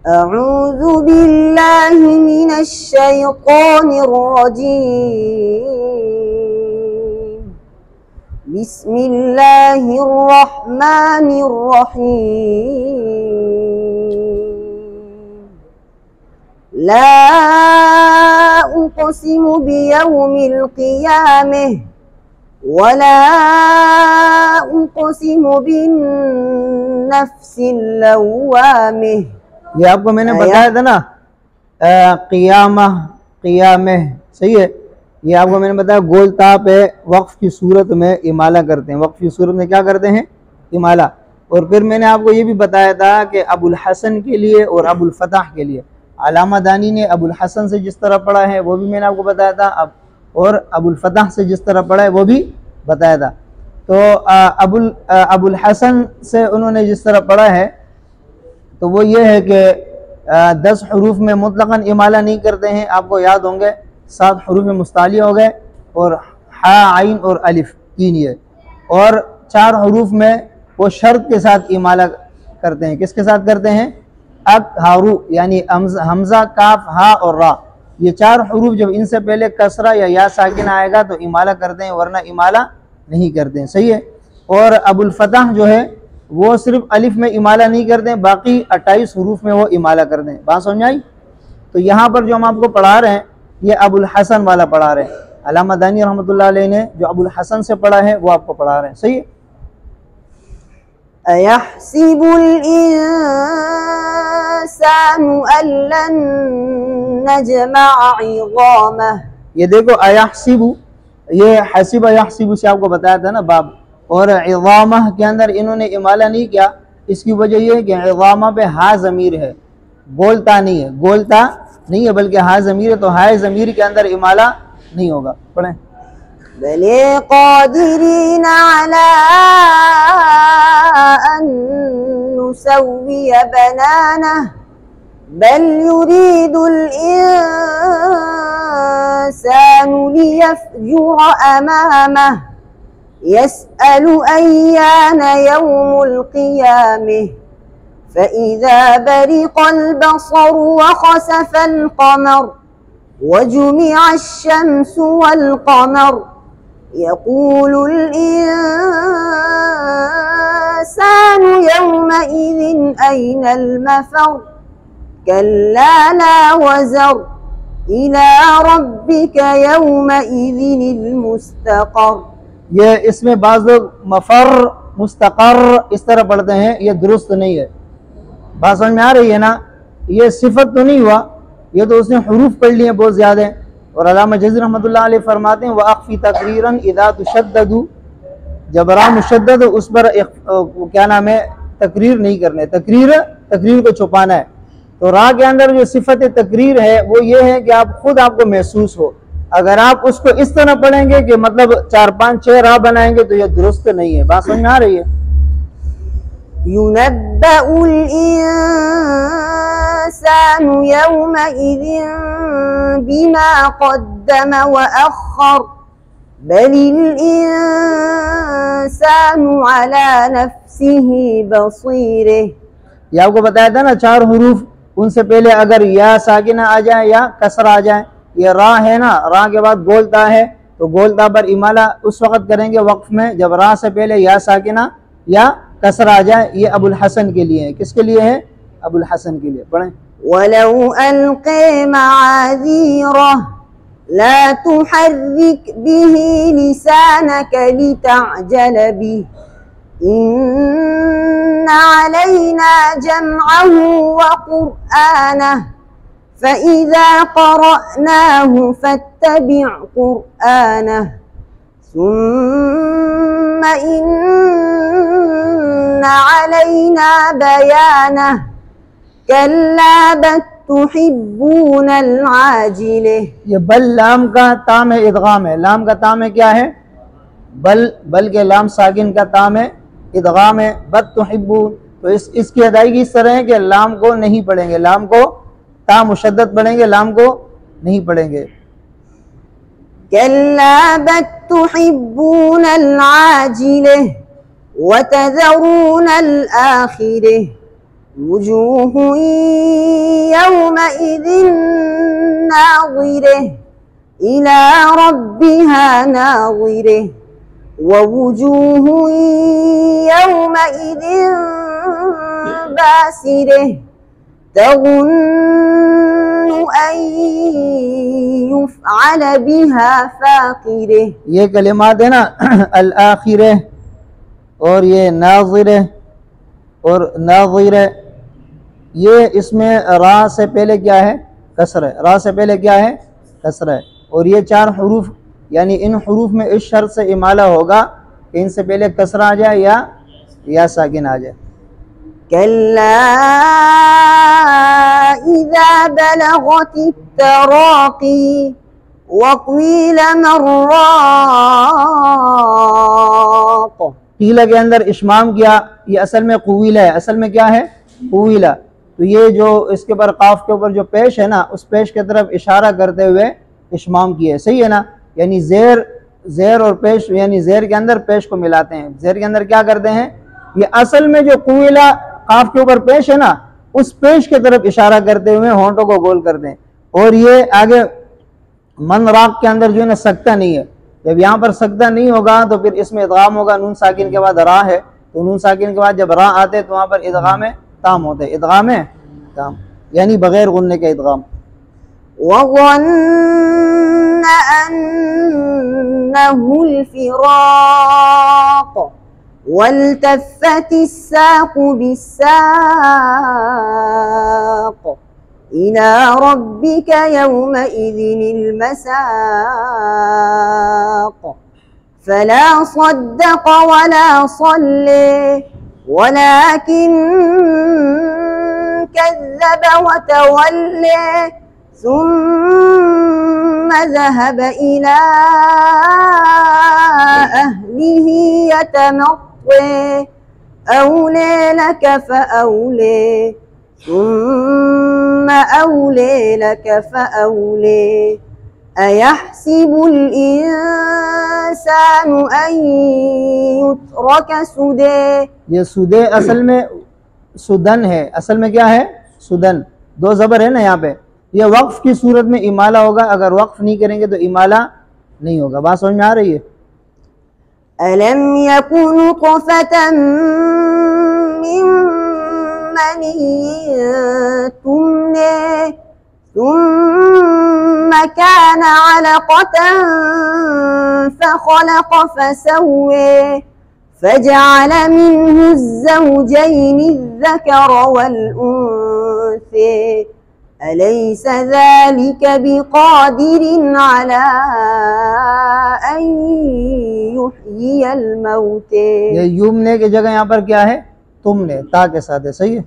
अऊज़ु बिल्लाहि मिनश शैतानिर रजीम। बिस्मिल्लाहिर रहमानिर रहीम। ला उक़सिमु बियौमिल क़ियामह वला उक़सिमु बिन्नफ्सिल लव्वामह। ये आपको मैंने बताया था ना, क़ियामह क़ियामह, सही है। ये आपको मैंने बताया गोल ता पे वक्फ की सूरत में इमाला करते हैं। वक्फ की सूरत में क्या करते हैं? इमाला। और फिर मैंने आपको ये भी बताया था कि अबुल हसन के लिए और अबुल फतह के लिए अल्लामा दानी ने अबुल हसन से जिस तरह पढ़ा है वो भी मैंने आपको बताया था, अब और अबुल फतह से जिस तरह पढ़ा है वो भी बताया था। तो अबुल हसन से उन्होंने जिस तरह पढ़ा है तो वो ये है कि 10 हरूफ में मुतलकन इमाला नहीं करते हैं। आपको याद होंगे 7 हरूफ में मुस्तालिया हो गए और हा आइन और अलिफ 3 ये, और 4 हरूफ में वो शर्त के साथ इमाला करते हैं। किसके साथ करते हैं? अक हारू, यानी हमजा काफ हा और रा, ये 4 हरूफ जब इनसे पहले कसरा या साकिना आएगा तो इमाला करते हैं, वरना इमाला नहीं करते हैं, सही है। और अबुल फतह जो है वो सिर्फ अलिफ में इमाला नहीं करते हैं, बाकी 28 हरूफ में वो इमाला करते हैं। बात समझ आई? तो यहाँ पर जो हम आपको पढ़ा रहे हैं ये अबुल हसन वाला पढ़ा रहे हैं। अल्लामा दानी रहमतुल्लाह अलैह ने जो अबुल हसन से पढ़ा है वो आपको पढ़ा रहे हैं, सही है। अयहसिबुल इंसानु अल्लन नजमअ इज़ामह। ये देखो अयहसिबु, ये हसीब यहसिबु से आपको बताया था ना बाब, और इज़ामह के अंदर इन्होंने इमाला नहीं किया। इसकी वजह यह है कि इज़ामा पे हा ज़मीर है, गोलता नहीं है, गोलता नहीं है बल्कि हा ज़मीर है, तो हाय ज़मीर के अंदर इमाला नहीं होगा। पढ़ें। बले क़ादिरीन अला अन नुसव्विय बनानह बल युरीदुल इंसानु लियफ़जुर अमामह यसअलु अय्यान यौमुल क़ियामह फ़इज़ा बरिक़ल बसर वख़सफ़ल क़मर वजुमिअश शम्सु वल क़मर यक़ूलुल इंसानु यौमइज़िन अयनल मफ़र कल्ला ला वज़र इला रब्बिका यौमइज़िनिल मुस्तक़र। ये इसमें बाज़ लोग मफ़र मुस्तक़र इस तरह पढ़ते हैं, ये दुरुस्त नहीं है। बात समझ में आ रही है ना? ये सिफत तो नहीं हुआ, ये तो उसने हुरूफ पढ़ लिए बहुत ज़्यादा। और अल्लामा जज़री रहमतुल्लाह अलैह फरमाते हैं वअख़फ़ी तक़रीरन इज़ा तुशद्ददु, जब रा मुशद्दद उस पर क्या नाम है तकरीर नहीं करने, तकरीर को छुपाना है। तो रा के अंदर जो सिफत तकरीर है वो ये है कि आप खुद आपको महसूस हो। अगर आप उसको इस तरह पढ़ेंगे कि मतलब 4, 5, 6 रा बनाएंगे तो ये दुरुस्त नहीं है। बात समझ में आ रही है? युनब्बउल इंसानु यौमइज़िन बिमा क़द्दम व अख़्ख़र बलिल इंसानु अला नफ्सिही बसीरह। ये आपको बताया था ना 4 हुरूफ, उनसे पहले अगर या साकिना आ जाए या कसरा आ जाए। ये रा है ना, रा के बाद गोलता है, तो गोलता पर इमाला उस वक़्त करेंगे वक्फ में जब रा से पहले या साकिना या कसरा आ जाए। ये अबुल हसन के लिए है। किसके लिए है? अबुल हसन के लिए। पढ़ें। वलौ अल्क़ी मआज़ीरह ला तुहर्रिक बिही लिसानक लितअजल बिही इन्ना अलैना जमअहु व क़ुरआनह फ़इज़ा क़रअनाहु फ़त्तबिअ क़ुरआनह सुम्मा इन्ना अलैना बयानह कल्ला बल तुहिब्बूनल आजिलह। ये बल लाम का ताम है, इदगाम है। लाम का ताम है क्या है? बल के लाम साकिन का ताम है, इदगाम है। बद तुहिब्बून, तो इसकी अदायगी इस तरह है कि लाम को नहीं पढ़ेंगे, लाम को ता मुशद्दद पढ़ेंगे, लाम को नहीं पढ़ेंगे। कल्ला बल तुहिब्बूनल आजिलह व तज़रूनल आखिरह وجوه يومئذ ناظرة إلى ربها ناظرة ووجوه يومئذ باسرة تظن أن يفعل بها فاقرة. ये कलिमात है ना अल-आखिरह और ये नाज़िरह और नाज़िरह, ये इसमें रा से पहले क्या है? कसर है। रा से पहले क्या है? कसर है। और ये चार हुरूफ यानी इन हुरूफ में इस शर्त से इमाला होगा कि इनसे पहले कसर आ जाए या साकिन आ जाए। कल्ला इज़ा बलगति तराक़ी वक़ील मन राक़। कीला के अंदर इश्माम किया, ये असल में कुवीला है। असल में क्या है? कुवीला। तो ये जो इसके ऊपर काफ के ऊपर जो पेश है ना, उस पेश की तरफ इशारा करते हुए इश्माम किया है। सही है ना? यानी ज़ेर और पेश, यानी ज़ेर के अंदर पेश को मिलाते हैं। ज़ेर के अंदर क्या करते हैं? ये असल में जो कुवीला काफ के ऊपर पेश है ना, उस पेश की तरफ इशारा करते हुए होंठों को गोल करते हैं। और ये आगे मन राग के अंदर जो है ना सकता नहीं है। जब यहाँ पर सकता नहीं होगा तो फिर इसमें इदगाम होगा। नून साकिन के बाद रा है, तो नून साकिन के बाद जब रा आते तो वहाँ पर इदगाम ताम होते हैं। इदगाम ताम यानी बगैर गुन्ने के इदगाम। वज़न्न अन्नहुल फ़िराक़ वल्तफ़्फ़तिस्साक़ु बिस्साक़ इला रब्बिका यौमइज़िनिल मसाक़ फला सद्दक़ वला सल्ले वलाकिन कज़्ज़ब वतवल्ले ثم ذهب إلى أهله يتمطى أولى لك فأولى ثم أولى لك فأولى أيحسب الإنسان أن يترك سدى। ये सुदे असल में सुदन है। असल में क्या है? सुदन। दो ज़बर है ना यहाँ पे। ये वक्फ की सूरत में इमाला होगा। अगर वक्फ नहीं करेंगे तो इमाला नहीं होगा। बात समझ में आ रही है? अलम यकुन नुतफ़तन मिन मनिय्यिन तुमने ثم كان علقة فخلق فسوى فجعل منه الزوجين الذكر والأنثى أليس ذلك بقادر على أن يحيي الموتى। ये युमने की जगह यहाँ पर क्या है? तुमने ता के साथ है। सही है।